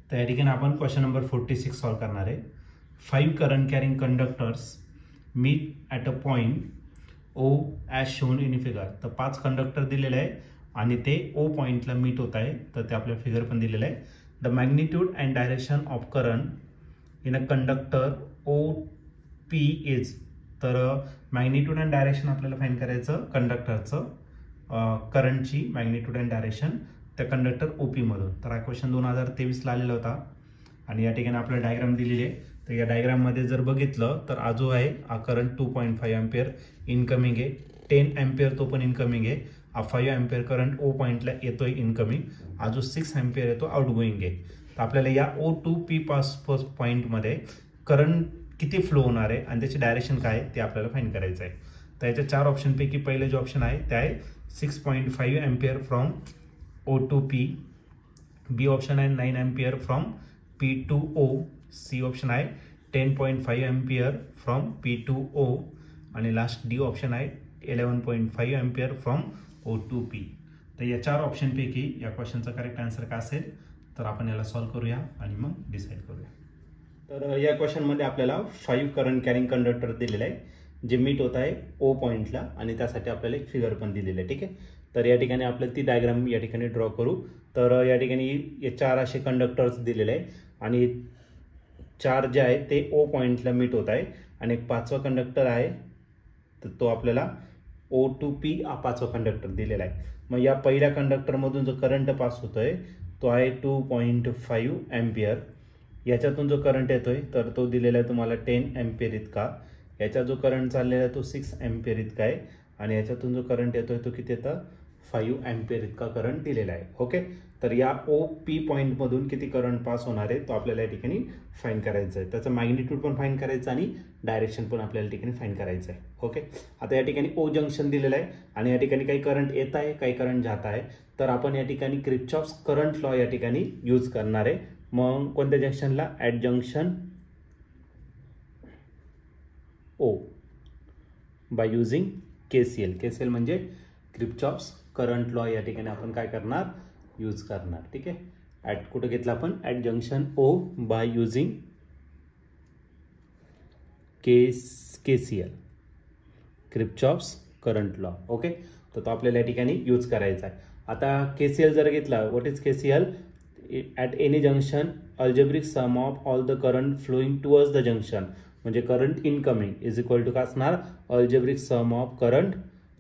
तर या ठिकाणी आपण क्वेश्चन नंबर 46 सॉल्व करणार आहे. 5 current carrying conductors meet at a point O as shown in figure. तर 5 कंडक्टर दिलेले आहे आणि ते ओ पॉइंटला मीट होत आहे. तर ते आपल्या फिगर पण दिलेलं आहे. The magnitude and direction of current in a conductor O P is. तर मॅग्निट्यूड अँड डायरेक्शन आपल्याला फाइंड करायचं कंडक्टरचं करंटची मॅग्निट्यूड अँड डायरेक्शन त्या कंडक्टर ओपी मधून. तर हा क्वेश्चन 2023 ला आलेला होता आणि या ठिकाणी आपल्याला डायग्राम दिलेली आहे. तर या डायग्राम मध्ये जर बघितलं तर हा जो आहे हा करंट 2.5 एम्पियर इनकमिंग आहे, 10 एम्पियर तो पण इनकमिंग आहे. हा 5 एम्पियर करंट ओ पॉइंटला येतोय इनकमिंग. हा जो 6 एम्पियर आहे तो आउटगोईंग आहे. तर आपल्याला या O2P पास फर्स्ट पॉइंट मध्ये करंट किती फ्लो होणार आहे आणि त्याची डायरेक्शन काय आहे ते आपल्याला फाइंड करायचं आहे. तर याच्या 4 ऑप्शन पैकी पहिले जे ऑप्शन आहे ते आहे 6.5 ampere from O to P. B option आहे 9 ampere from P to O. C option आहे 10.5 ampere from P to O आणि लास्ट डी ऑप्शन आहे 11.5 ampere from O to P. तर या 4 ऑप्शन पैकी या क्वेश्चनचा करेक्ट आन्सर काय असेल तर आपण याला सॉल्व करूया आणि मग डिसाइड करूया. तर या क्वेश्चन मध्ये आपल्याला 5 करंट कॅरिंग कंडक्टर दिलेले आहे जे मीट होत आहे ओ पॉइंटला आणि त्यासाठी आपल्याला एक फिगर पण दिलेली आहे. ठीक आहे. तर या ठिकाणी आपल्याला ती डायग्राम या ठिकाणी ड्रॉ करू. तर या ठिकाणी हे 4 असे कंडक्टर्स दिलेले आहे आणि 4 जे आहे ते ओ पॉइंटला मीट होत आहे आणि एक 5वा कंडक्टर आहे तर तो आपल्याला O to P हा 5वा कंडक्टर दिलेला आहे. मग या पहिल्या कंडक्टर मधून जो करंट पास होतोय तो आहे 2.5 एम्पियर. याच्यातून जो करंट येतोय तर तो दिलेला आहे तुम्हाला 10 एम्पियर इतका. याचा जो करंट चाललेला आहे तो 6 एम्पियर इतका आहे आणि याच्यातून जो करंट येतोय तो किती येतं 5 एम्पियर इतका करंट दिलेला आहे. ओके. तर या OP पॉइंट मधून किती करंट पास होणार आहे तो आपल्याला या ठिकाणी फाइंड करायचं आहे. त्याचं मॅग्निट्यूड पण फाइंड करायचं आणि डायरेक्शन पण आपल्याला ठिकाणी फाइंड करायचं आहे. ओके. आता या ठिकाणी O जंक्शन दिलेलं आहे आणि या ठिकाणी काही करंट येत आहे काही करंट जात आहे. तर आपण या ठिकाणी किर्चॉफ्स करंट लॉ या ठिकाणी यूज करणार आहे. मग कोणत्या जंक्शनला at junction O by using KCL. KCL म्हणजे किर्चॉफ्स करंट लॉ या ठिकाणी आपण काय करणार यूज करणार. ठीक आहे. ॲट कुठे घेतला आपण at junction O by using KCL Kirchhoff's current law. Okay. तर तो आपल्याला या ठिकाणी यूज करायचा आहे. आता KCL जर घेतला what is KCL at any junction algebraic sum of all the current flowing towards the junction. म्हणजे current incoming is equal to काय असणार algebraic sum of current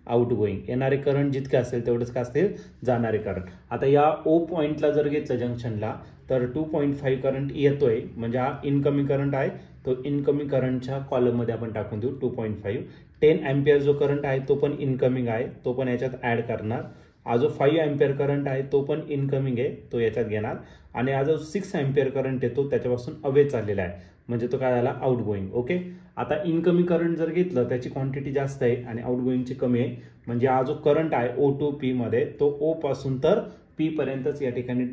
outgoing. येणारे करंट जितके असेल तेवढेच काय असतील जाणारे करंट. आता या O पॉइंटला जर घेतलं जंक्शनला तर 2.5 करंट येतोय म्हणजे हा इनकमिंग करंट आहे तो इनकमिंग करंटच्या कॉलम मध्ये आपण टाकून देऊ 2.5. 10 एम्पियर जो करंट आहे तो पण इनकमिंग आहे तो पण याच्यात ऍड करणार. हा जो 5 एम्पियर करंट आहे तो पण इनकमिंग आहे तो याच्यात घेणार आणि हा जो 6 एम्पियर करंट येतो त्याच्यापासून अवे चाललेला आहे म्हणजे तो काय झाला आउटगोईंग. ओके. आता इनकमिंग करंट जर घेतलं त्याची क्वांटिटी जास्त आहे आणि आउटगोईंगची कमी आहे म्हणजे हा जो करंट आहे O to P मध्ये तो O पासून तर P पर्यंतच या ठिकाणी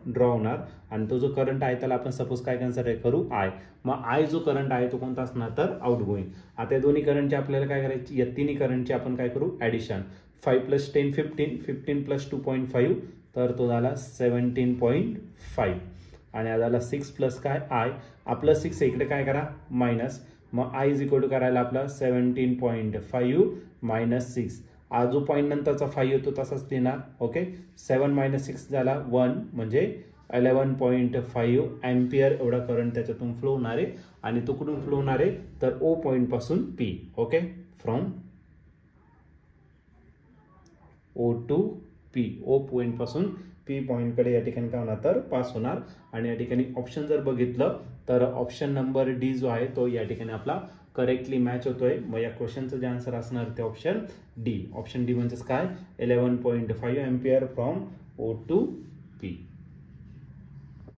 ड्रॉ होणार आणि तो जो करंट आहे त्याला आपण सपोज काय कन्सिडर करू I. मग I जो करंट आहे तो कोणता असणार तर आउटगोईंग. आता या दोन्ही करंटची आपल्याला काय करायची या तिन्ही करंटची आपण काय करू ऍडिशन. 5 + 10 15 15 + 2.5 तर तो झाला 17.5 आणि हा झाला 6 प्लस काय I. आपलं 6 इकडे काय करा मायनस. मग I इज इक्वल टू करायला आपला 17.5 मायनस 6. हा जो पॉईंट नंतरचा 5 येतो तसाच लिहिणार. ओके. 7 - 6 झाला 1 म्हणजे 11.5 एम्पियर एवढा करंट त्याच्यातून फ्लो होणार आहे आणि तो कुठून फ्लो होणार आहे तर O पॉइंट पासून P. Okay. From O to P. O point पासून P पॉइंट कडे या ठिकाणी काय होणार तर पास होणार आणि या ठिकाणी ऑप्शन जर बघितलं तर ऑप्शन नंबर डी जो आहे तो या ठिकाणी आपला करेक्टली मॅच होतोय. मग या क्वेश्चनचं जे आन्सर असणार ते ऑप्शन डी. ऑप्शन डी म्हणजे काय 11.5 ampere from O to P.